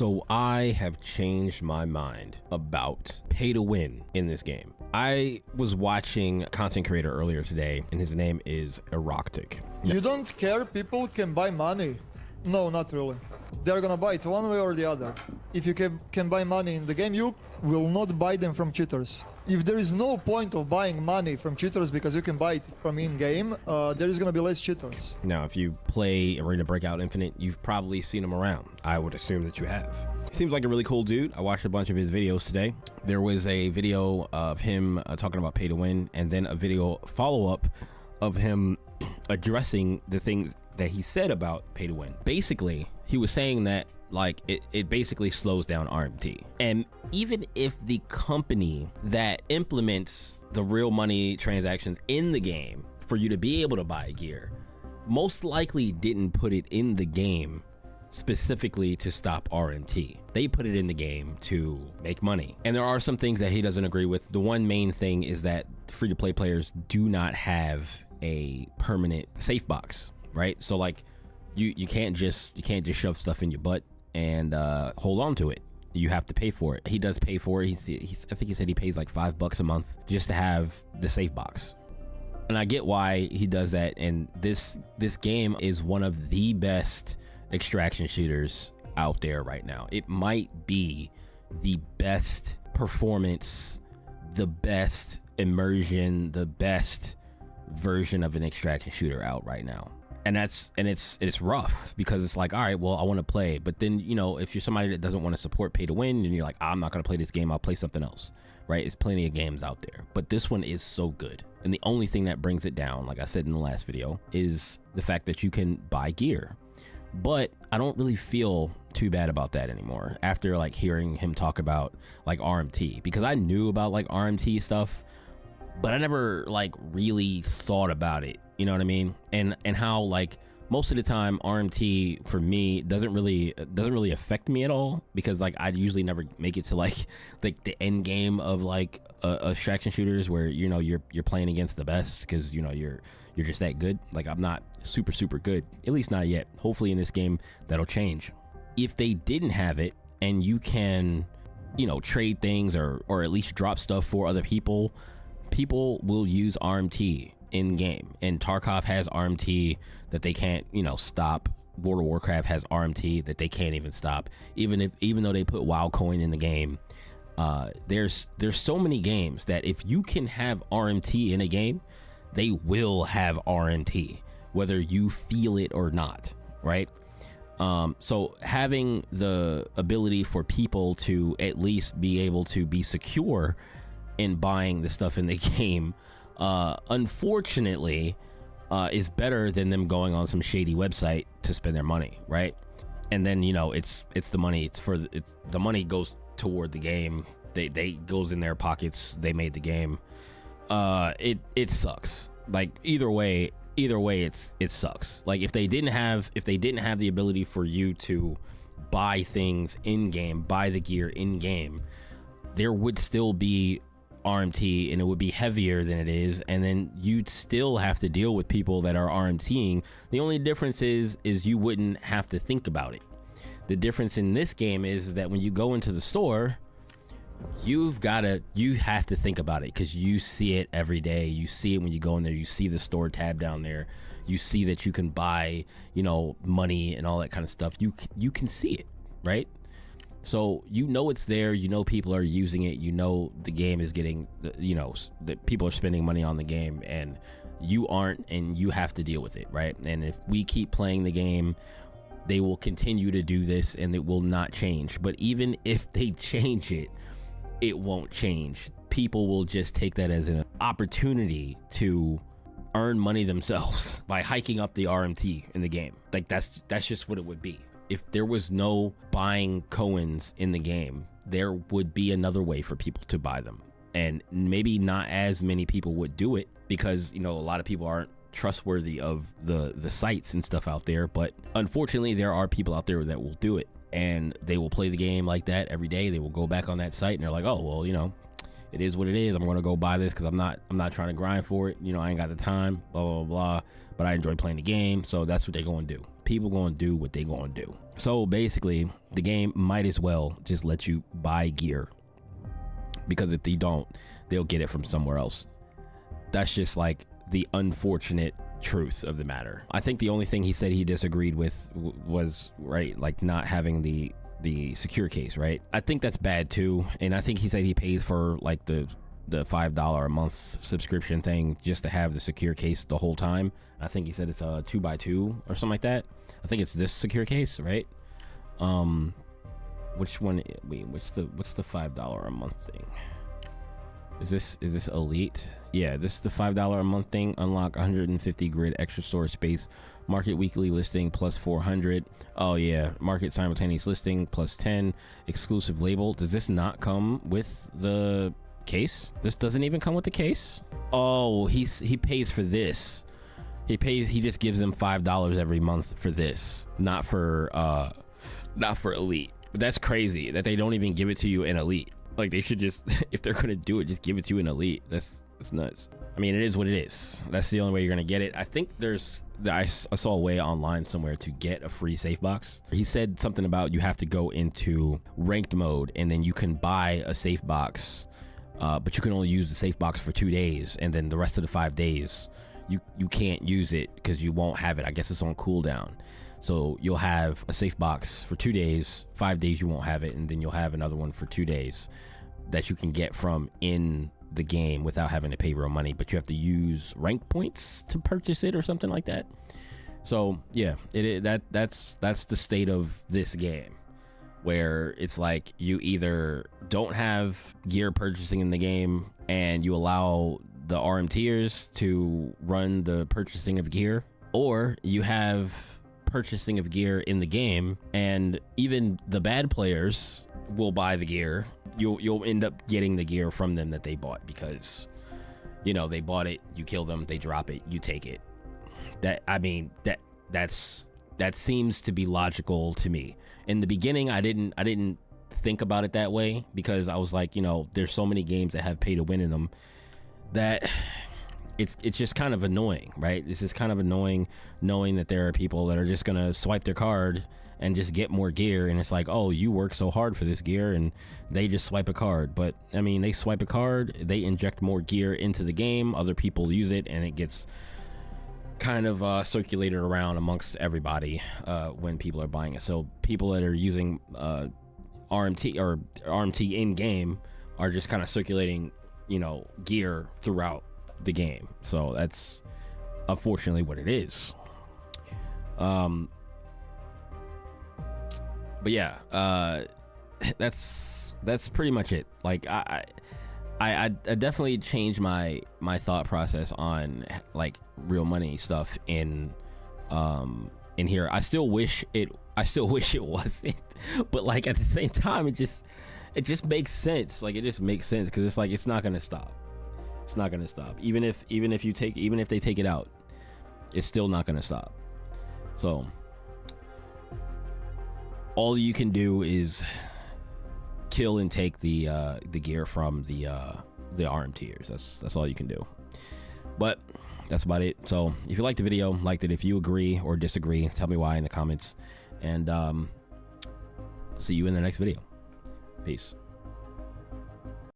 So I have changed my mind about pay to win in this game. I was watching a content creator earlier today, and his name is Rethinking. You don't care people can buy money? No, not really. They're gonna buy it one way or the other. If you can buy money in the game, you will not buy them from cheaters. If there is no point of buying money from cheaters because you can buy it from in-game, there is gonna be less cheaters. Now, if you play Arena Breakout Infinite, you've probably seen him around. I would assume that you have. Seems like a really cool dude. I watched a bunch of his videos today. There was a video of him talking about pay to win, and then a video follow-up of him addressing the things that he said about pay to win. Basically, he was saying that like it basically slows down RMT. And even if the company that implements the real money transactions in the game for you to be able to buy gear most likely didn't put it in the game specifically to stop RMT. They put it in the game to make money. And there are some things that he doesn't agree with. The one main thing is that free-to-play players do not have a permanent safe box, right? So like you can't just shove stuff in your butt and hold on to it. You have to pay for it. He does pay for it. I think he said he pays like $5 a month just to have the safe box. And I get why he does that. And this game is one of the best extraction shooters out there right now. It might be the best performance, the best immersion, the best version of an extraction shooter out right now. And it's rough because it's like, all right, well, I want to play, but then, you know, if you're somebody that doesn't want to support pay to win and you're like, I'm not going to play this game, I'll play something else, right? There's plenty of games out there, but this one is so good. And the only thing that brings it down, like I said in the last video, is the fact that you can buy gear. But I don't really feel too bad about that anymore after like hearing him talk about like RMT, because I knew about like RMT stuff, but I never like really thought about it, you know what I mean? And how like most of the time RMT for me doesn't really affect me at all, because like I usually never make it to like the end game of like extraction shooters where, you know, you're playing against the best, because you know you're just that good. Like I'm not super good, at least not yet. Hopefully in this game that'll change. If they didn't have it and you can, you know, trade things or at least drop stuff for other people will use RMT in game, and Tarkov has RMT that they can't, you know, stop. World of Warcraft has RMT that they can't even stop, even though they put WoW coin in the game. There's so many games that if you can have RMT in a game, they will have RMT whether you feel it or not, right? So having the ability for people to at least be able to be secure in buying the stuff in the game, unfortunately, is better than them going on some shady website to spend their money, right? And then, you know, it's the money. The money goes toward the game. They goes in their pockets. They made the game. It sucks. Like either way, it sucks. Like if they didn't have the ability for you to buy things in game, buy the gear in game, there would still be RMT, and it would be heavier than it is, and then you'd still have to deal with people that are RMTing. The only difference is you wouldn't have to think about it. The difference in this game is that when you go into the store, you have to think about it, because you see it every day. You see it when you go in there. You see the store tab down there. You see that you can buy, you know, money and all that kind of stuff. You can see it, right? So you know it's there, you know people are using it, you know the game is getting, you know, that people are spending money on the game, and you aren't, and you have to deal with it, right? And if we keep playing the game, they will continue to do this, and it will not change. But even if they change it, it won't change. People will just take that as an opportunity to earn money themselves by hiking up the RMT in the game. Like that's just what it would be. If there was no buying coins in the game, there would be another way for people to buy them. And maybe not as many people would do it, because, you know, a lot of people aren't trustworthy of the sites and stuff out there. But unfortunately, there are people out there that will do it, and they will play the game like that every day. They will go back on that site and they're like, oh, well, you know, it is what it is. I'm going to go buy this because I'm not trying to grind for it. You know, I ain't got the time, blah, blah, blah. But I enjoy playing the game. So that's what they're going to do. People gonna do what they gonna do. So basically, the game might as well just let you buy gear, because if they don't, they'll get it from somewhere else. That's just like the unfortunate truth of the matter. I think the only thing he said he disagreed with was, right, like not having the secure case, right? I think that's bad too. And I think he said he pays for like the $5 a month subscription thing just to have the secure case the whole time. I think he said it's a 2x2 or something like that. I think it's this secure case, right? Which one? Wait, what's the $5 a month thing? Is this elite? Yeah, this is the $5 a month thing. Unlock 150 grid extra storage space. Market weekly listing plus 400. Oh yeah, market simultaneous listing plus 10. Exclusive label. Does this not come with the case? This doesn't even come with the case. Oh, he pays for this. He just gives them $5 every month for this, not for elite. But that's crazy that they don't even give it to you in elite. Like, they should just, if they're gonna do it, just give it to you in elite. That's nuts. I mean, it is what it is. That's the only way you're gonna get it. I think I saw a way online somewhere to get a free safe box. He said something about you have to go into ranked mode and then you can buy a safe box, but you can only use the safe box for 2 days, and then the rest of the 5 days you can't use it because you won't have it. I guess it's on cooldown. So you'll have a safe box for 2 days, 5 days you won't have it, and then you'll have another one for 2 days that you can get from in the game without having to pay real money, but you have to use rank points to purchase it or something like that. So yeah, that's the state of this game, where it's like you either don't have gear purchasing in the game and you allow the RMTers to run the purchasing of gear, or you have purchasing of gear in the game and even the bad players will buy the gear. You'll end up getting the gear from them that they bought because, you know, they bought it, you kill them, they drop it, you take it. That seems to be logical to me. In the beginning, I didn't think about it that way, because I was like, you know, there's so many games that have pay to win in them that it's just kind of annoying, right? This is kind of annoying knowing that there are people that are just gonna swipe their card and just get more gear, and it's like, oh, you work so hard for this gear, and they just swipe a card. But I mean, they swipe a card, they inject more gear into the game, other people use it, and it gets kind of circulated around amongst everybody when people are buying it. So people that are using RMT in game are just kind of circulating, you know, gear throughout the game. So that's unfortunately what it is. But yeah, that's pretty much it. Like I definitely changed my thought process on like real money stuff in here. I still wish it wasn't, but like at the same time, it just makes sense. Like, it just makes sense, because it's like, it's not gonna stop. It's not gonna stop. Even if they take it out, it's still not gonna stop. So all you can do is kill and take the gear from the RMTers. That's all you can do. But that's about it. So if you liked the video, liked it. If you agree or disagree, tell me why in the comments. And see you in the next video. Peace.